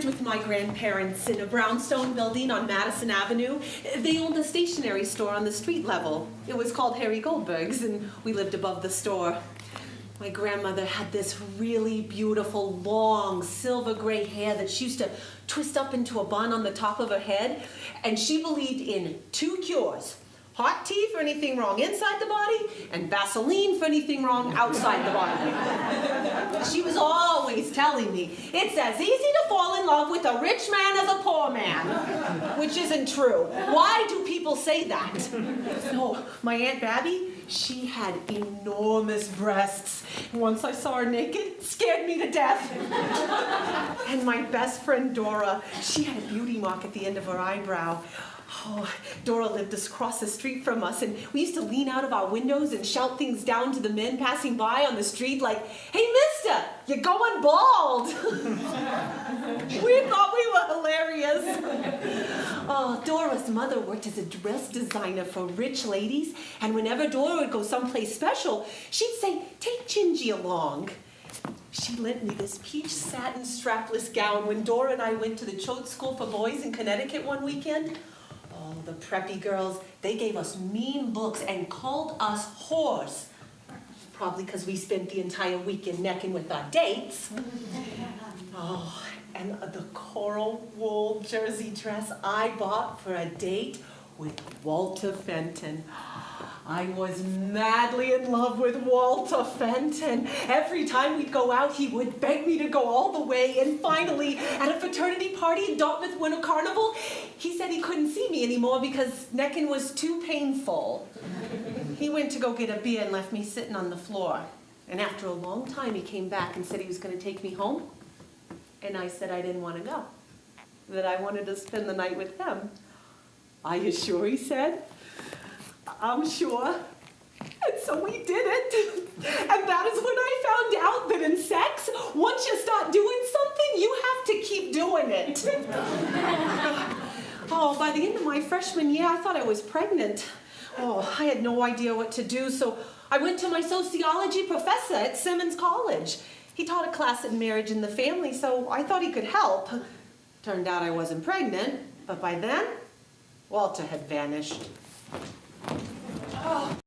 lived with my grandparents in a brownstone building on Madison Avenue. They owned a stationery store on the street level. It was called Harry Goldberg's, and we lived above the store. My grandmother had this really beautiful, long, silver gray hair that she used to twist up into a bun on the top of her head, and she believed in two cures. Hot tea for anything wrong inside the body, and Vaseline for anything wrong outside the body. She was always telling me, it's as easy to fall in love with a rich man as a poor man, which isn't true. Why do people say that? No, my Aunt Babby, she had enormous breasts. Once I saw her naked, it scared me to death. And my best friend Dora, she had a beauty mark at the end of her eyebrow. Oh, Dora lived across the street from us, and we used to lean out of our windows and shout things down to the men passing by on the street like, "Hey, mister, you're going bald." We thought we were hilarious. Oh, Dora's mother worked as a dress designer for rich ladies, and whenever Dora would go someplace special, she'd say, "Take Gingy along." She lent me this peach satin strapless gown when Dora and I went to the Choate School for Boys in Connecticut one weekend. Oh, the preppy girls, they gave us mean looks and called us whores. Probably because we spent the entire weekend necking with our dates. Oh, and the coral wool jersey dress I bought for a date with Walter Fenton. I was madly in love with Walter Fenton. Every time we'd go out, he would beg me to go all the way. And finally, at a fraternity party in Dartmouth Winter Carnival, he said he couldn't see me anymore because necking was too painful. He went to go get a beer and left me sitting on the floor. And after a long time, he came back and said he was going to take me home. And I said I didn't want to go, that I wanted to spend the night with him. "Are you sure?" he said. "I'm sure." And so we did it. And that is when I found out that in sex, once you start doing something, you have to keep doing it. Oh, by the end of my freshman year, I thought I was pregnant. Oh, I had no idea what to do, so I went to my sociology professor at Simmons College. He taught a class in marriage and the family, so I thought he could help. Turned out I wasn't pregnant, but by then, Walter had vanished. Oh.